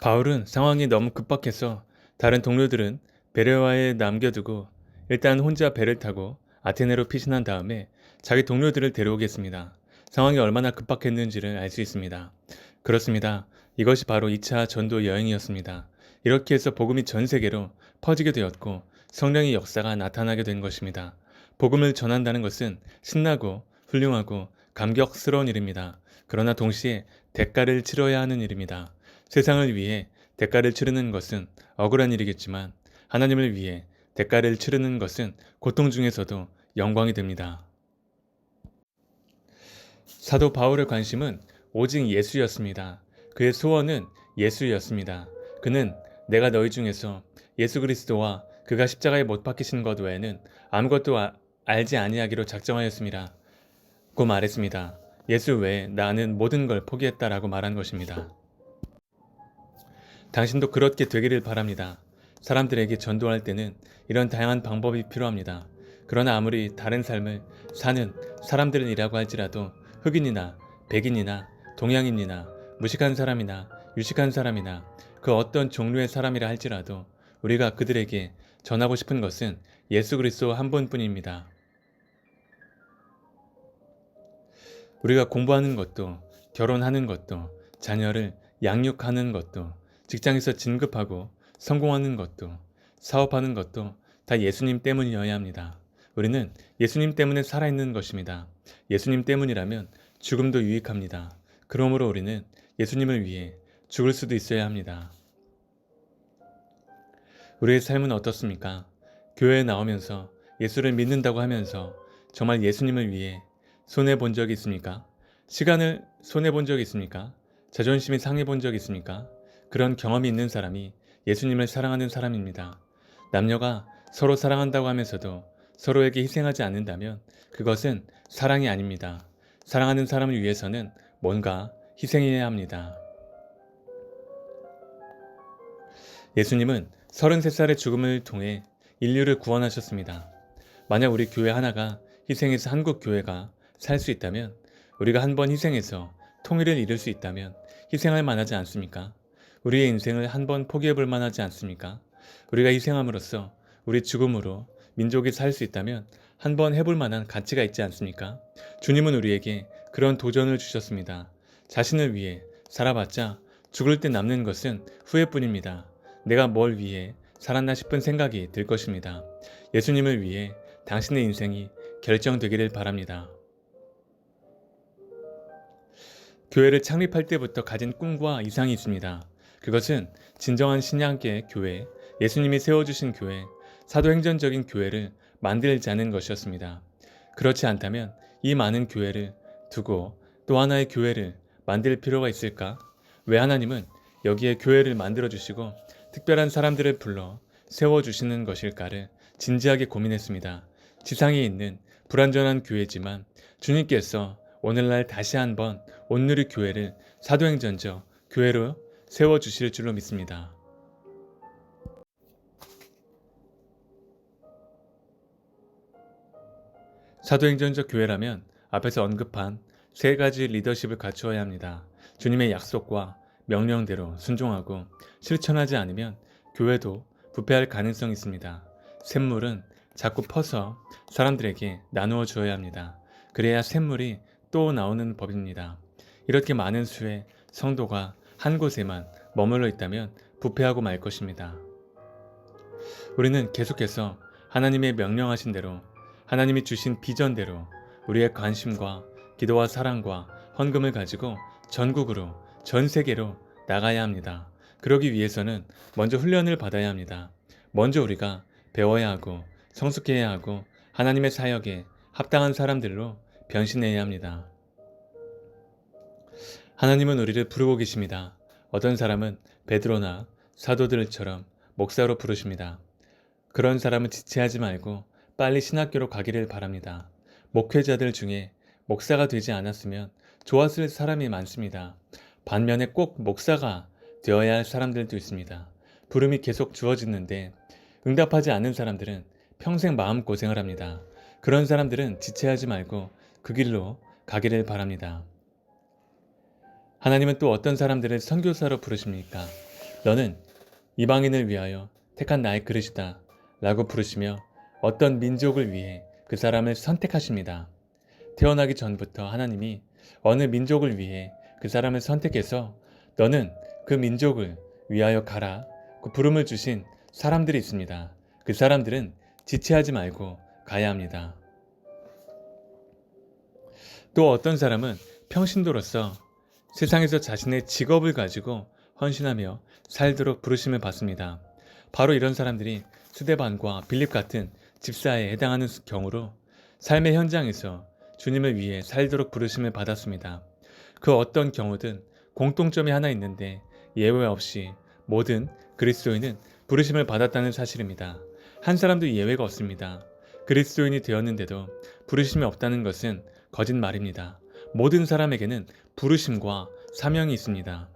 바울은 상황이 너무 급박해서 다른 동료들은 베레와에 남겨두고 일단 혼자 배를 타고 아테네로 피신한 다음에 자기 동료들을 데려오겠습니다. 상황이 얼마나 급박했는지를 알 수 있습니다. 그렇습니다. 이것이 바로 2차 전도 여행이었습니다. 이렇게 해서 복음이 전 세계로 퍼지게 되었고 성령의 역사가 나타나게 된 것입니다. 복음을 전한다는 것은 신나고 훌륭하고 감격스러운 일입니다. 그러나 동시에 대가를 치러야 하는 일입니다. 세상을 위해 대가를 치르는 것은 억울한 일이겠지만 하나님을 위해 대가를 치르는 것은 고통 중에서도 영광이 됩니다. 사도 바울의 관심은 오직 예수였습니다. 그의 소원은 예수였습니다. 그는 내가 너희 중에서 예수 그리스도와 그가 십자가에 못 박히신 것 외에는 아무것도 알지 아니하기로 작정하였습니다. 고 말했습니다. 예수 외에 나는 모든 걸 포기했다라고 말한 것입니다. 당신도 그렇게 되기를 바랍니다. 사람들에게 전도할 때는 이런 다양한 방법이 필요합니다. 그러나 아무리 다른 삶을 사는 사람들이라고 할지라도 흑인이나 백인이나 동양인이나 무식한 사람이나 유식한 사람이나 그 어떤 종류의 사람이라 할지라도 우리가 그들에게 전하고 싶은 것은 예수 그리스도 한 분뿐입니다. 우리가 공부하는 것도 결혼하는 것도 자녀를 양육하는 것도 직장에서 진급하고 성공하는 것도 사업하는 것도 다 예수님 때문이어야 합니다. 우리는 예수님 때문에 살아있는 것입니다. 예수님 때문이라면 죽음도 유익합니다. 그러므로 우리는 예수님을 위해 죽을 수도 있어야 합니다. 우리의 삶은 어떻습니까? 교회에 나오면서 예수를 믿는다고 하면서 정말 예수님을 위해 손해본 적이 있습니까? 시간을 손해본 적이 있습니까? 자존심이 상해본 적이 있습니까? 그런 경험이 있는 사람이 예수님을 사랑하는 사람입니다. 남녀가 서로 사랑한다고 하면서도 서로에게 희생하지 않는다면 그것은 사랑이 아닙니다. 사랑하는 사람을 위해서는 뭔가 희생해야 합니다. 예수님은 33살의 죽음을 통해 인류를 구원하셨습니다. 만약 우리 교회 하나가 희생해서 한국 교회가 살 수 있다면, 우리가 한 번 희생해서 통일을 이룰 수 있다면 희생할 만하지 않습니까? 우리의 인생을 한 번 포기해 볼 만하지 않습니까? 우리가 희생함으로써 우리 죽음으로 민족이 살 수 있다면 한 번 해볼 만한 가치가 있지 않습니까? 주님은 우리에게 그런 도전을 주셨습니다. 자신을 위해 살아봤자 죽을 때 남는 것은 후회뿐입니다. 내가 뭘 위해 살았나 싶은 생각이 들 것입니다. 예수님을 위해 당신의 인생이 결정되기를 바랍니다. 교회를 창립할 때부터 가진 꿈과 이상이 있습니다. 그것은 진정한 신약의 교회, 예수님이 세워주신 교회, 사도행전적인 교회를 만들자는 것이었습니다. 그렇지 않다면 이 많은 교회를 두고 또 하나의 교회를 만들 필요가 있을까? 왜 하나님은 여기에 교회를 만들어 주시고 특별한 사람들을 불러 세워주시는 것일까를 진지하게 고민했습니다. 지상에 있는 불완전한 교회지만 주님께서 오늘날 다시 한번 온누리 교회를 사도행전적 교회로 세워주실 줄로 믿습니다. 사도행전적 교회라면 앞에서 언급한 세 가지 리더십을 갖추어야 합니다. 주님의 약속과 명령대로 순종하고 실천하지 않으면 교회도 부패할 가능성이 있습니다. 샘물은 자꾸 퍼서 사람들에게 나누어 주어야 합니다. 그래야 샘물이 또 나오는 법입니다. 이렇게 많은 수의 성도가 한 곳에만 머물러 있다면 부패하고 말 것입니다. 우리는 계속해서 하나님의 명령하신 대로, 하나님이 주신 비전대로 우리의 관심과 기도와 사랑과 헌금을 가지고 전국으로, 전 세계로 나가야 합니다. 그러기 위해서는 먼저 훈련을 받아야 합니다. 먼저 우리가 배워야 하고 성숙해야 하고 하나님의 사역에 합당한 사람들로 변신해야 합니다. 하나님은 우리를 부르고 계십니다. 어떤 사람은 베드로나 사도들처럼 목사로 부르십니다. 그런 사람은 지체하지 말고 빨리 신학교로 가기를 바랍니다. 목회자들 중에 목사가 되지 않았으면 좋았을 사람이 많습니다. 반면에 꼭 목사가 되어야 할 사람들도 있습니다. 부름이 계속 주어지는데 응답하지 않는 사람들은 평생 마음고생을 합니다. 그런 사람들은 지체하지 말고 그 길로 가기를 바랍니다. 하나님은 또 어떤 사람들을 선교사로 부르십니까? 너는 이방인을 위하여 택한 나의 그릇이다 라고 부르시며 어떤 민족을 위해 그 사람을 선택하십니다. 태어나기 전부터 하나님이 어느 민족을 위해 그 사람을 선택해서 너는 그 민족을 위하여 가라 그 부름을 주신 사람들이 있습니다. 그 사람들은 지체하지 말고 가야 합니다. 또 어떤 사람은 평신도로서 세상에서 자신의 직업을 가지고 헌신하며 살도록 부르심을 받습니다. 바로 이런 사람들이 스데반과 빌립 같은 집사에 해당하는 경우로 삶의 현장에서 주님을 위해 살도록 부르심을 받았습니다. 그 어떤 경우든 공통점이 하나 있는데 예외 없이 모든 그리스도인은 부르심을 받았다는 사실입니다. 한 사람도 예외가 없습니다. 그리스도인이 되었는데도 부르심이 없다는 것은 거짓말입니다. 모든 사람에게는 부르심과 사명이 있습니다.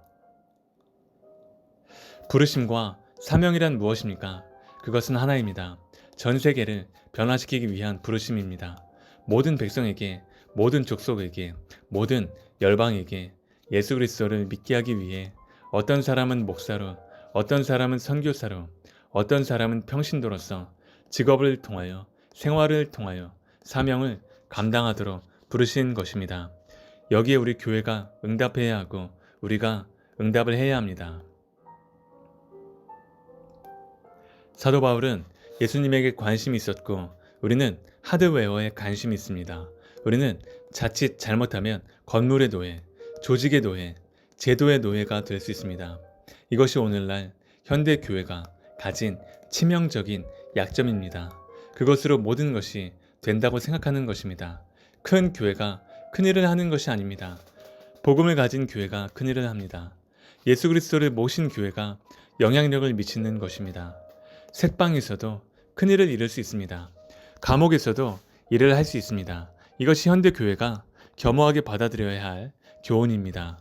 부르심과 사명이란 무엇입니까? 그것은 하나입니다. 전 세계를 변화시키기 위한 부르심입니다. 모든 백성에게, 모든 족속에게, 모든 열방에게 예수 그리스도를 믿게 하기 위해 어떤 사람은 목사로, 어떤 사람은 선교사로, 어떤 사람은 평신도로서 직업을 통하여, 생활을 통하여 사명을 감당하도록 부르신 것입니다. 여기에 우리 교회가 응답해야 하고 우리가 응답을 해야 합니다. 사도 바울은 예수님에게 관심이 있었고 우리는 하드웨어에 관심이 있습니다. 우리는 자칫 잘못하면 건물의 노예, 조직의 노예, 제도의 노예가 될 수 있습니다. 이것이 오늘날 현대 교회가 가진 치명적인 약점입니다. 그것으로 모든 것이 된다고 생각하는 것입니다. 큰 교회가 큰일을 하는 것이 아닙니다. 복음을 가진 교회가 큰일을 합니다. 예수 그리스도를 모신 교회가 영향력을 미치는 것입니다. 색방에서도 큰일을 이룰 수 있습니다. 감옥에서도 일을 할 수 있습니다. 이것이 현대 교회가 겸허하게 받아들여야 할 교훈입니다.